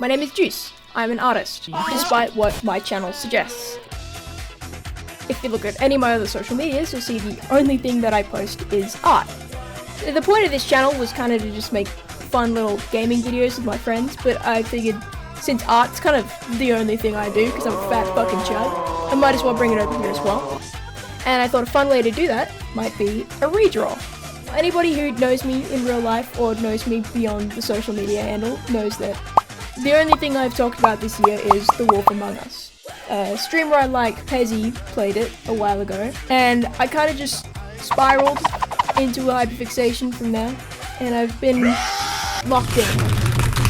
My name is Juice. I'm an artist, despite what my channel suggests. If you look at any of my other social medias, you'll see the only thing that I post is art. The point of this channel was kind of to just make fun little gaming videos with my friends, but I figured since art's kind of the only thing I do, because I'm a fat fucking chud, I might as well bring it over here as well. And I thought a fun way to do that might be a redraw. Anybody who knows me in real life or knows me beyond the social media handle knows that the only thing I've talked about this year is The Wolf Among Us. A streamer I like, Pezzy, played it a while ago, and I kind of just spiraled into a hyperfixation from there, and I've been locked in,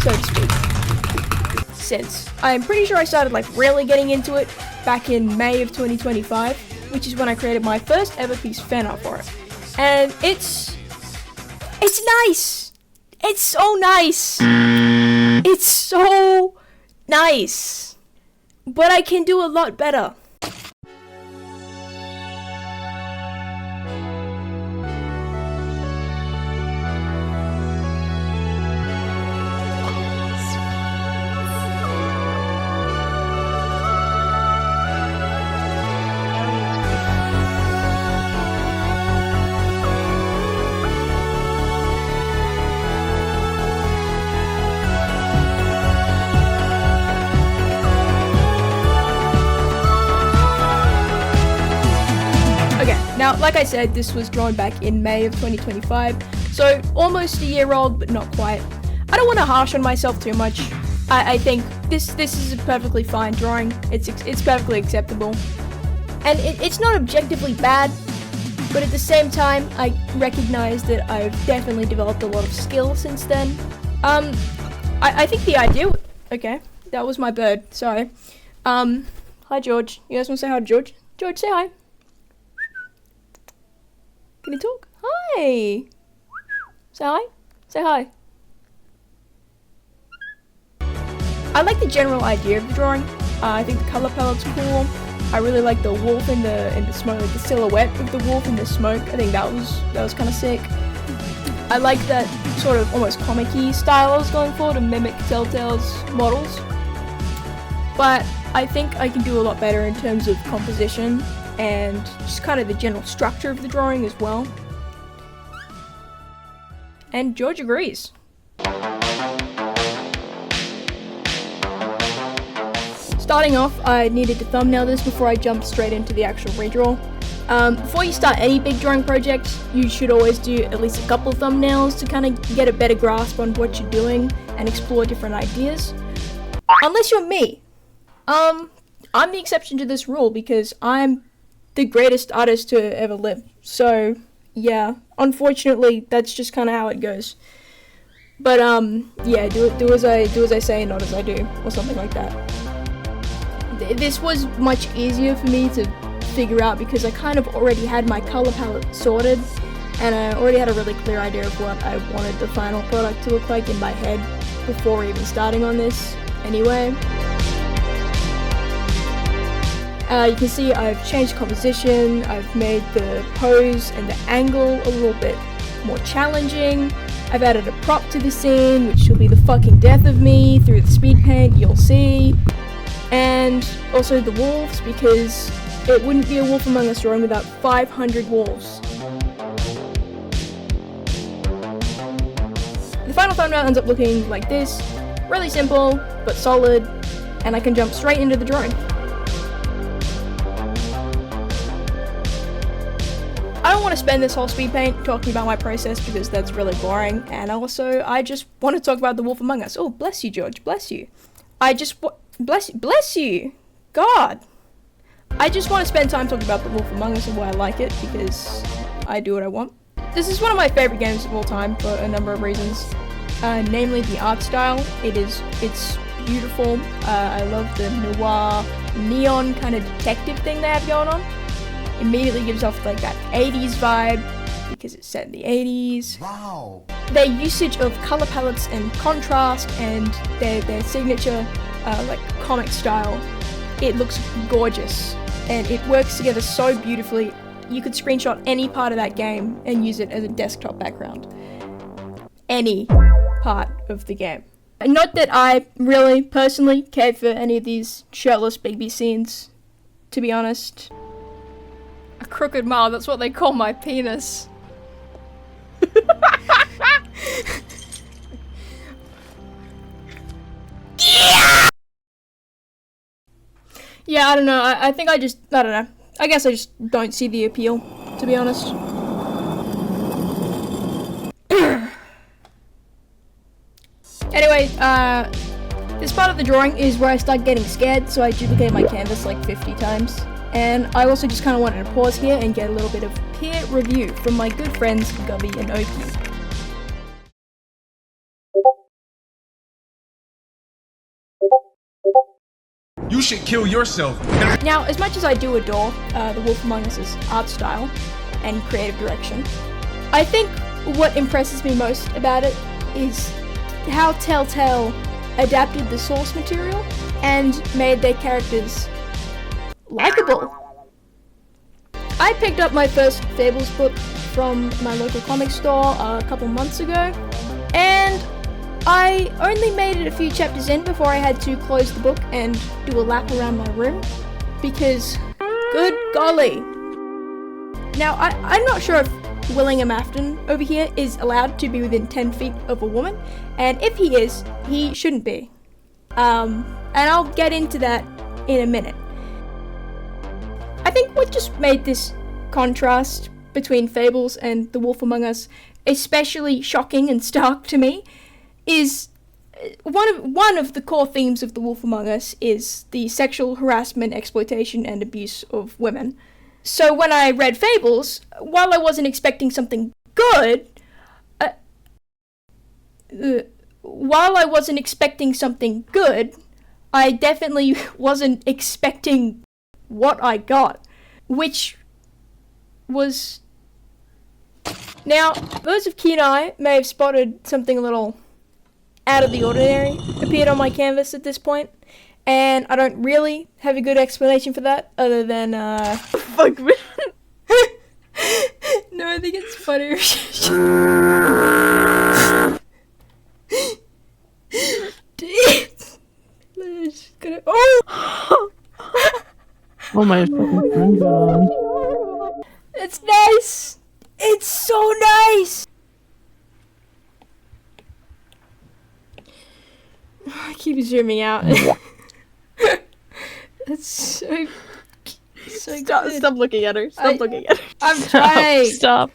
so to speak, since. I'm pretty sure I started like really getting into it back in May of 2025, which is when I created my first ever piece of fan art for it. And it's nice! It's so nice! It's so nice! But I can do a lot better. Now, like I said, this was drawn back in May of 2025, so almost a year old, but not quite. I don't want to harsh on myself too much. I think this is a perfectly fine drawing. It's perfectly acceptable. And it's not objectively bad, but at the same time, I recognize that I've definitely developed a lot of skill since then. I think the idea... Okay, that was my bird, sorry. Hi George. You guys want to say hi to George? George, say hi. Can you talk? Hi! Say hi? Say hi. I like the general idea of the drawing. I think the color palette's cool. I really like the wolf in the smoke, like the silhouette of the wolf in the smoke. I think that was kind of sick. I like that sort of almost comic-y style I was going for to mimic Telltale's models. But I think I can do a lot better in terms of composition and just kind of the general structure of the drawing as well. And George agrees. Starting off, I needed to thumbnail this before I jumped straight into the actual redraw. Before you start any big drawing project, you should always do at least a couple of thumbnails to kind of get a better grasp on what you're doing and explore different ideas. Unless you're me. I'm the exception to this rule because I'm the greatest artist to ever live. So, yeah, unfortunately, that's just kind of how it goes. But, yeah, do as I say, not as I do, or something like that. This was much easier for me to figure out because I kind of already had my color palette sorted, and I already had a really clear idea of what I wanted the final product to look like in my head before even starting on this anyway. You can see I've changed composition, I've made the pose and the angle a little bit more challenging. I've added a prop to the scene, which will be the fucking death of me through the speed paint, you'll see. And also the wolves, because it wouldn't be a Wolf Among Us drawing without 500 wolves. The final thumbnail ends up looking like this. Really simple, but solid, and I can jump straight into the drawing. I don't want to spend this whole speed paint talking about my process because that's really boring, and also I just want to talk about the Wolf Among Us. Oh, bless you, George, bless you. Bless you, God. I just want to spend time talking about the Wolf Among Us and why I like it because I do what I want. This is one of my favorite games of all time for a number of reasons, namely the art style. It's beautiful. I love the noir, neon kind of detective thing they have going on. Immediately gives off like that 80s vibe because it's set in the 80s. Wow. Their usage of color palettes and contrast and their signature like comic style, it looks gorgeous and it works together so beautifully. You could screenshot any part of that game and use it as a desktop background. Any part of the game. Not that I really, personally, cared for any of these shirtless Bigby scenes, to be honest. A crooked mile, that's what they call my penis. Yeah, I don't know, I think I don't know. I guess I just don't see the appeal, to be honest. Anyway, this part of the drawing is where I start getting scared, so I duplicate my canvas like 50 times. And I also just kind of wanted to pause here and get a little bit of peer review from my good friends Gubby and Oki. You should kill yourself. Now, as much as I do adore The Wolf Among Us' art style and creative direction, I think what impresses me most about it is how Telltale adapted the source material and made their characters likable. I picked up my first Fables book from my local comic store a couple months ago, and I only made it a few chapters in before I had to close the book and do a lap around my room, because good golly. Now, I'm not sure if Willingham Afton over here is allowed to be within 10 feet of a woman, and if he is, he shouldn't be. And I'll get into that in a minute. I think what just made this contrast between Fables and The Wolf Among Us especially shocking and stark to me is one of the core themes of The Wolf Among Us is the sexual harassment, exploitation, and abuse of women. So when I read Fables, while I wasn't expecting something good, I definitely wasn't expecting what I got, which was... Now, those of keen eye may have spotted something a little out of the ordinary appeared on my canvas at this point, and I don't really have a good explanation for that, other than, Fuck me. No, I think it's funnier. Oh my fucking friend got on. It's nice! It's so nice! I keep zooming out. That's so good. Stop looking at her. Stop looking at her. I'm trying. Stop.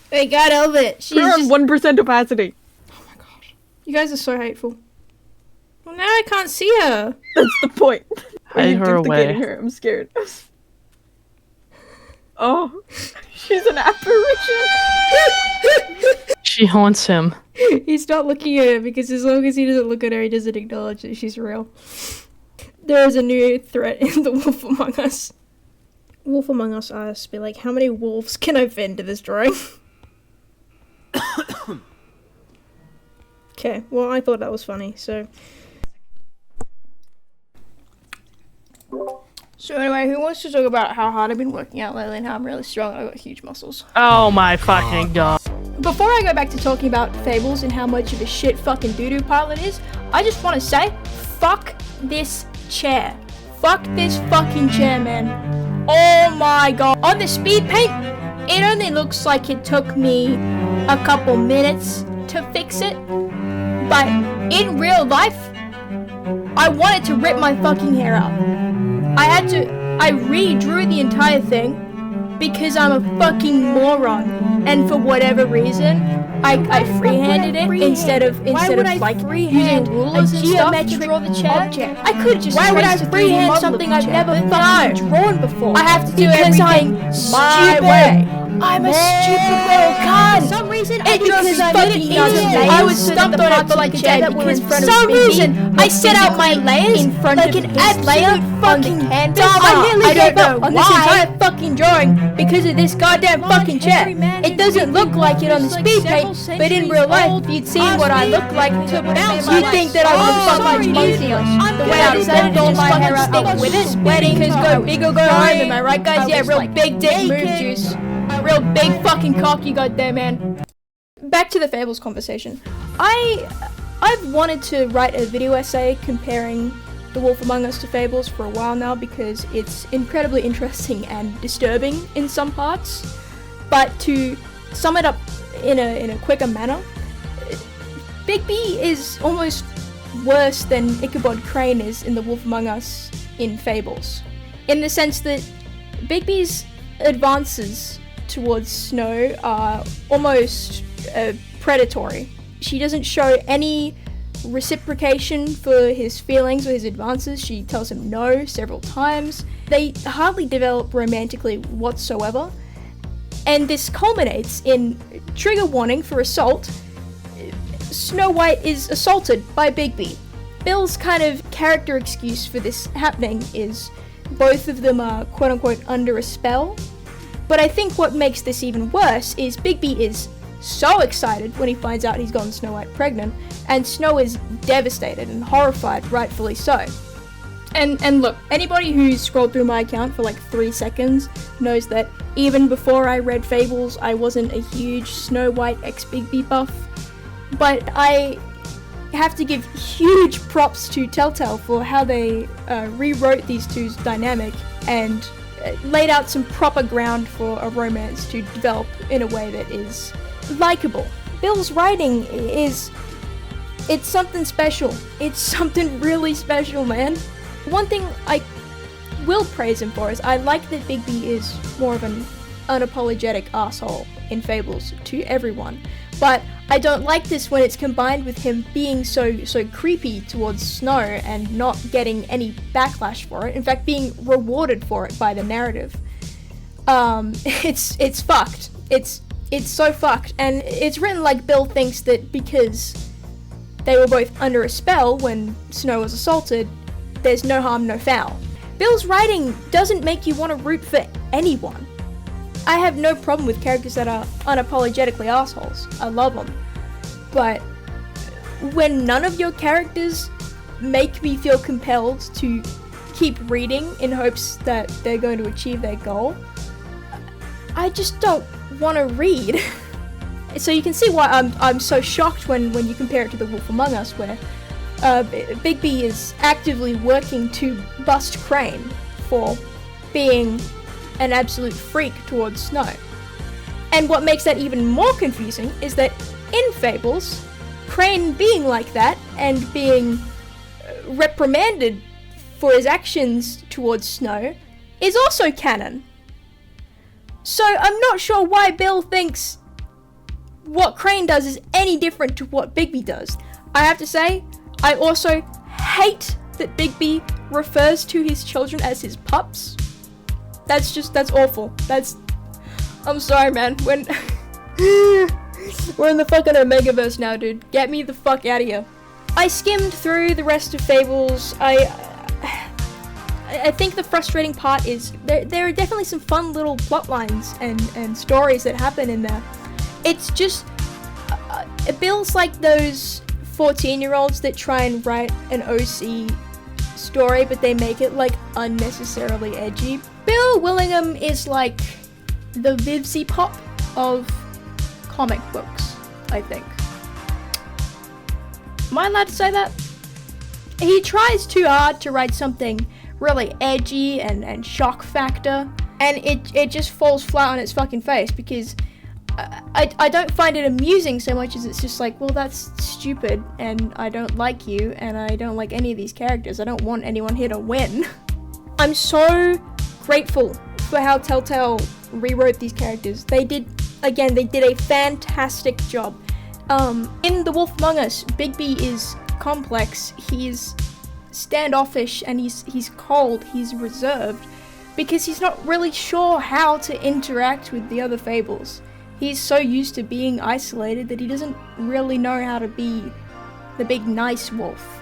Hey, God help it. She's We're on just... 1% opacity. Oh my gosh. You guys are so hateful. Well, now I can't see her. That's the point. Hide her away. Her. I'm scared. Oh, she's an apparition. She haunts him. He's not looking at her because as long as he doesn't look at her, he doesn't acknowledge that she's real. There is a new threat in The Wolf Among Us. Wolf Among Us artists be like, how many wolves can I fit into this drawing? Okay, well, I thought that was funny, so... So anyway, who wants to talk about how hard I've been working out lately and how I'm really strong? I've got huge muscles. Oh my fucking god. Before I go back to talking about Fables and how much of a shit fucking doo-doo pile it is, I just want to say, fuck this chair. Fuck this fucking chair, man. Oh my god. On the speed paint, it only looks like it took me a couple minutes to fix it. But in real life, I wanted to rip my fucking hair out. I redrew the entire thing because I'm a fucking moron, and for whatever reason, I freehanded it instead of like using rulers and stuff to draw the chair. I could have just freehand something I've never fucking drawn before. I have to do everything my way. I'm a stupid little cunt. For some reason, I was stumped on it for like a day because for some reason I set out my layers in front like an absolute fucking canvas. I nearly gave up on this entire fucking drawing because of this goddamn fucking chair. It doesn't look like it on the speed paint, but in real life, if you'd seen what I look like, you'd think that I would fuck much easier. The way I decided to just fucking stick with it, because go big or go home, am I right, guys? Yeah, real big dick move juice. Real big fucking cock you got there, man. Back to the Fables conversation. I I've wanted to write a video essay comparing The Wolf Among Us to Fables for a while now because it's incredibly interesting and disturbing in some parts. But to sum it up in a quicker manner, Bigby is almost worse than Ichabod Crane is in The Wolf Among Us in Fables, in the sense that Bigby's advances towards Snow are almost predatory. She doesn't show any reciprocation for his feelings or his advances. She tells him no several times. They hardly develop romantically whatsoever, and this culminates in trigger warning for assault. Snow White is assaulted by Bigby. Bill's kind of character excuse for this happening is both of them are quote-unquote under a spell, but I think what makes this even worse is Bigby is so excited when he finds out he's gotten Snow White pregnant, and Snow is devastated and horrified, rightfully so. And look, anybody who's scrolled through my account for like 3 seconds knows that even before I read Fables, I wasn't a huge Snow White x Bigby buff. But I have to give huge props to Telltale for how they rewrote these two's dynamic and laid out some proper ground for a romance to develop in a way that is likable. Bill's writing it's something special. It's something really special, man. One thing I will praise him for is I like that Bigby is more of an unapologetic asshole in Fables to everyone. But I don't like this when it's combined with him being so creepy towards Snow and not getting any backlash for it. In fact, being rewarded for it by the narrative. It's fucked. It's so fucked, and it's written like Bill thinks that because they were both under a spell when Snow was assaulted, there's no harm, no foul. Bill's writing doesn't make you want to root for anyone. I have no problem with characters that are unapologetically assholes. I love them. But when none of your characters make me feel compelled to keep reading in hopes that they're going to achieve their goal, I just don't want to read. So you can see why I'm so shocked when you compare it to The Wolf Among Us, where Bigby is actively working to bust Crane for being an absolute freak towards Snow. And what makes that even more confusing is that in Fables, Crane being like that and being reprimanded for his actions towards Snow is also canon. So I'm not sure why Bill thinks what Crane does is any different to what Bigby does. I have to say, I also hate that Bigby refers to his children as his pups. That's awful. I'm sorry, man. When we're in the fucking Omegaverse now, dude. Get me the fuck out of here. I skimmed through the rest of Fables. I think the frustrating part is there are definitely some fun little plot lines and stories that happen in there. It's just it feels like those 14-year-olds that try and write an OC story, but they make it like unnecessarily edgy. Bill Willingham is like the Vivzy Pop of comic books, I think. Am I allowed to say that? He tries too hard to write something really edgy and shock factor, and it just falls flat on its fucking face because I don't find it amusing so much as it's just like, well, that's stupid, and I don't like you, and I don't like any of these characters. I don't want anyone here to win. I'm so grateful for how Telltale rewrote these characters. They did a fantastic job. In The Wolf Among Us, Bigby is complex, he's standoffish, and he's cold, he's reserved, because he's not really sure how to interact with the other Fables. He's so used to being isolated that he doesn't really know how to be the big nice wolf.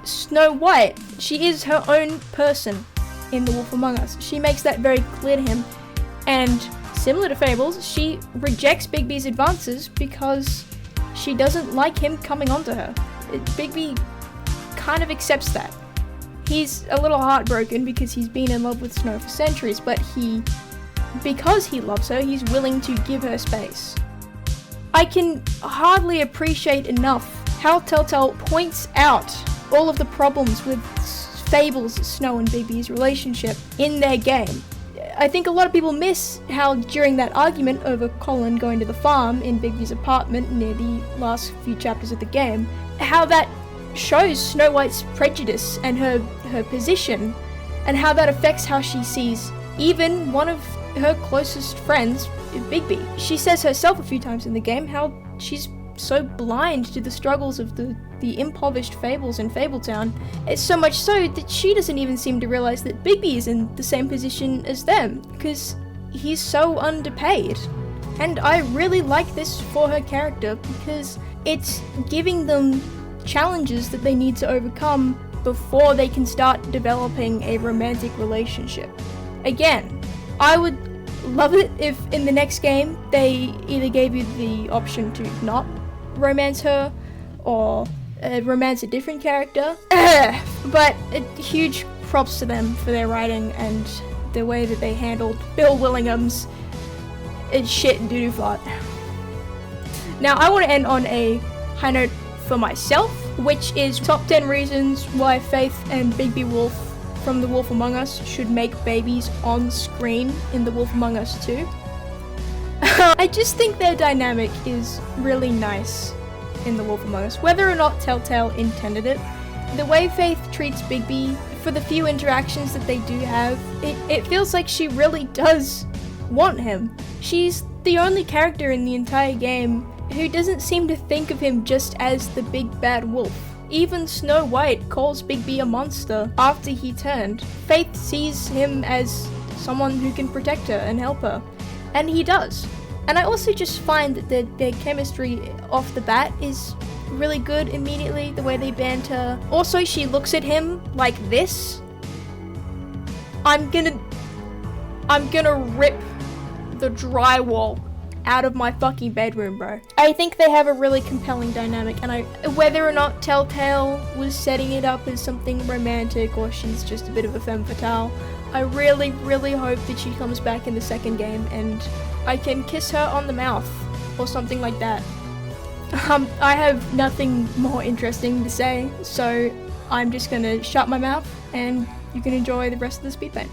Snow White, she is her own person in The Wolf Among Us. She makes that very clear to him, and similar to Fables, she rejects Bigby's advances because she doesn't like him coming onto her. Bigby kind of accepts that. He's a little heartbroken because he's been in love with Snow for centuries, but because he loves her, he's willing to give her space. I can hardly appreciate enough how Telltale points out all of the problems with Fables, Snow and Bigby's relationship in their game. I think a lot of people miss how during that argument over Colin going to the farm in Bigby's apartment near the last few chapters of the game, how that shows Snow White's prejudice and her position, and how that affects how she sees even one of her closest friends, Bigby. She says herself a few times in the game how she's so blind to the struggles of the impoverished Fables in Fabletown. It's so much so that she doesn't even seem to realize that Bigby is in the same position as them, because he's so underpaid. And I really like this for her character, because it's giving them challenges that they need to overcome before they can start developing a romantic relationship. Again, I would love it if in the next game they either gave you the option to not romance her or romance a different character. But huge props to them for their writing and the way that they handled Bill Willingham's shit and doo-doo fart. Now I want to end on a high note for myself, which is top 10 reasons why Faith and Bigby Wolf from The Wolf Among Us should make babies on screen in The Wolf Among Us 2. I just think their dynamic is really nice in The Wolf Among Us, whether or not Telltale intended it. The way Faith treats Bigby, for the few interactions that they do have, it feels like she really does want him. She's the only character in the entire game who doesn't seem to think of him just as the big bad wolf. Even Snow White calls Bigby a monster after he turned. Faith sees him as someone who can protect her and help her, and he does. And I also just find that their chemistry off the bat is really good immediately, the way they banter. Also, she looks at him like this. I'm gonna rip the drywall out of my fucking bedroom, bro. I think they have a really compelling dynamic, and whether or not Telltale was setting it up as something romantic or she's just a bit of a femme fatale, I really, really hope that she comes back in the second game and I can kiss her on the mouth or something like that. I have nothing more interesting to say, so I'm just gonna shut my mouth and you can enjoy the rest of the speed paint.